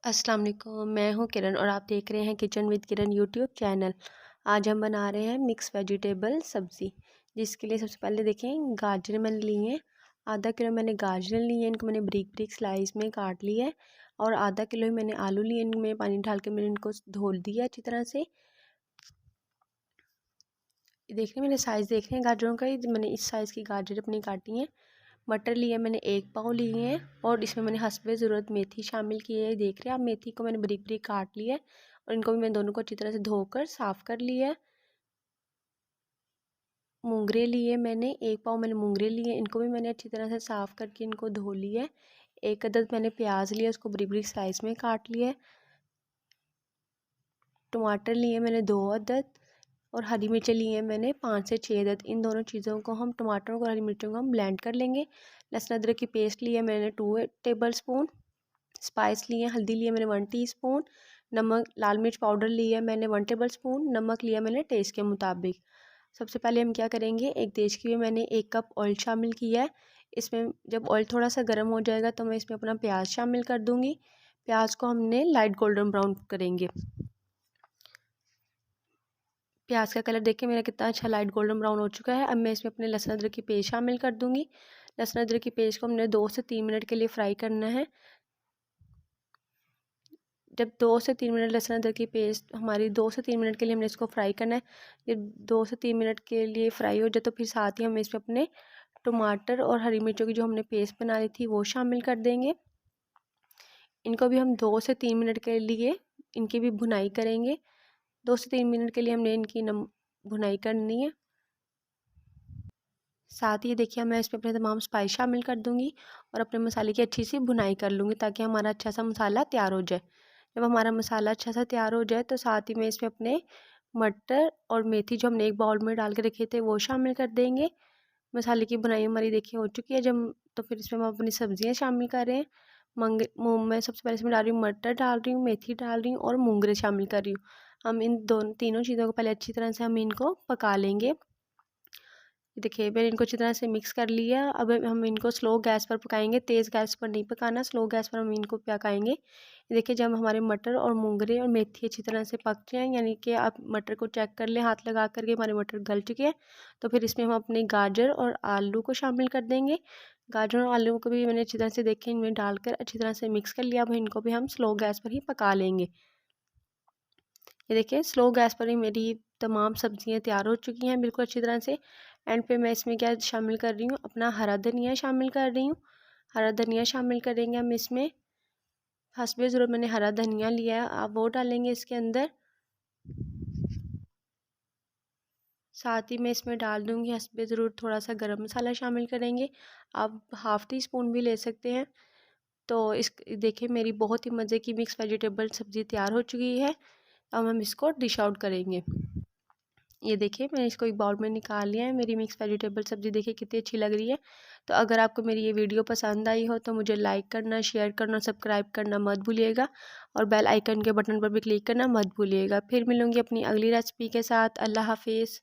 अस्सलाम वालेकुम, मैं हूँ किरण और आप देख रहे हैं kitchen with Kiran YouTube channel. आज हम बना रहे हैं मिक्स वेजिटेबल सब्ज़ी, जिसके लिए सबसे पहले देखें गाजर मैंने ली है। आधा किलो मैंने गाजर ली है, इनको मैंने ब्रिक ब्रिक स्लाइस में काट लिया है। और आधा किलो ही मैंने आलू लिए, इनमें पानी डाल के मैंने इनको धो दिया अच्छी तरह से। देख रहे हैं मैंने साइज़ देख रहे हैं गाजरों का, मैंने इस साइज़ की गाजर अपनी काटी है। मटर लिए मैंने 1 पाव लिए हैं और इसमें मैंने हस्बे ज़रूरत मेथी शामिल की है। देख रहे हैं आप, मेथी को मैंने बारीक बारीक काट लिया है और इनको भी मैं दोनों को अच्छी तरह से धोकर साफ़ कर लिया है। मूंगरे लिए मैंने 1 पाव मैंने मूंगरे लिए, इनको भी मैंने अच्छी तरह से साफ़ करके इनको धो लिया है। 1 अदद मैंने प्याज लिया, उसको बारीक बारीक स्लाइस में काट लिया है। टमाटर लिए मैंने 2 अदद और हरी मिर्चें ली हैं मैंने 5 से 6 अदद। इन दोनों चीज़ों को हम, टमाटरों को, हरी मिर्चों को हम ब्लेंड कर लेंगे। लहसुन अदरक की पेस्ट ली है मैंने 2 टेबल स्पून। स्पाइस लिए, हल्दी लिए मैंने 1 टीस्पून। नमक, लाल मिर्च पाउडर लिया मैंने 1 टेबल स्पून। नमक लिया मैंने टेस्ट के मुताबिक। सबसे पहले हम क्या करेंगे, एक देश के लिए मैंने 1 कप ऑयल शामिल किया है। इसमें जब ऑयल थोड़ा सा गर्म हो जाएगा तो मैं इसमें अपना प्याज शामिल कर दूँगी। प्याज को हमने लाइट गोल्डन ब्राउन करेंगे। प्याज का कलर देखिए मेरा कितना अच्छा लाइट गोल्डन ब्राउन हो चुका है। अब मैं इसमें अपने लहसुन अदरक की पेस्ट शामिल कर दूँगी। लहसुन अदरक की पेस्ट को हमने 2 से 3 मिनट के लिए फ्राई करना है। जब 2 से 3 मिनट लहसुन अदरक की पेस्ट हमारी 2 से 3 मिनट के लिए हमने इसको फ्राई करना है। जब 2 से 3 मिनट के लिए फ्राई हो जाए तो फिर साथ ही हम इसमें अपने टमाटर और हरी मिर्चों की जो हमने पेस्ट बना ली थी वो शामिल कर देंगे। इनको भी हम 2 से 3 मिनट के लिए इनकी भी भुनाई करेंगे। 2 से 3 मिनट के लिए हमने इनकी भुनाई करनी है। साथ ही देखिए मैं इसमें अपने तमाम स्पाइस शामिल कर दूंगी और अपने मसाले की अच्छी सी भुनाई कर लूँगी ताकि हमारा अच्छा सा मसाला तैयार हो जाए। जब हमारा मसाला अच्छा सा तैयार हो जाए तो साथ ही में इसमें अपने मटर और मेथी जो हमने एक बाउल में डाल के रखे थे वो शामिल कर देंगे। मसाले की भुनाई हमारी देखिए हो चुकी है। जब तो फिर इसमें हम अपनी सब्जियां शामिल कर रहे हैं। मैं सबसे पहले इसमें डाल रही हूँ, मटर डाल रही हूँ, मेथी डाल रही हूँ और मूंगरे शामिल कर रही हूँ। हम इन तीनों चीज़ों को पहले अच्छी तरह से हम इनको पका लेंगे। देखिए मैंने इनको अच्छी तरह से मिक्स कर लिया। अब हम इनको स्लो गैस पर पकाएंगे, तेज़ गैस पर नहीं पकाना, स्लो गैस पर हम इनको पकाएंगे। देखिए जब हमारे मटर और मूंगरे और मेथी अच्छी तरह से पक जाएँ, यानी कि आप मटर को चेक कर लें हाथ लगा करके हमारे मटर गल चुके हैं, तो फिर इसमें हम अपने गाजर और आलू को शामिल कर देंगे। गाजर और आलू को भी मैंने अच्छी तरह से देखें इनमें डालकर अच्छी तरह से मिक्स कर लिया। अब इनको भी हम स्लो गैस पर ही पका लेंगे। ये देखिए स्लो गैस पर ही मेरी तमाम सब्जियां तैयार हो चुकी हैं बिल्कुल अच्छी तरह से। एंड पे मैं इसमें क्या शामिल कर रही हूँ, अपना हरा धनिया शामिल कर रही हूँ। हरा धनिया शामिल करेंगे हम इसमें, हस्बे ज़रूरत मैंने हरा धनिया लिया है, आप वो डालेंगे इसके अंदर। साथ ही मैं इसमें डाल दूँगी हस्बे ज़रूरत थोड़ा सा गरम मसाला शामिल करेंगे, आप ½ टीस्पून भी ले सकते हैं। तो इस देखिए मेरी बहुत ही मज़े की मिक्स वेजिटेबल सब्ज़ी तैयार हो चुकी है। अब हम इसको डिश आउट करेंगे। ये देखिए मैंने इसको एक बाउल में निकाल लिया है। मेरी मिक्स वेजिटेबल सब्ज़ी देखिए कितनी अच्छी लग रही है। तो अगर आपको मेरी ये वीडियो पसंद आई हो तो मुझे लाइक करना, शेयर करना, सब्सक्राइब करना मत भूलिएगा और बेल आइकन के बटन पर भी क्लिक करना मत भूलिएगा। फिर मिलूँगी अपनी अगली रेसिपी के साथ। अल्लाह हाफिज़।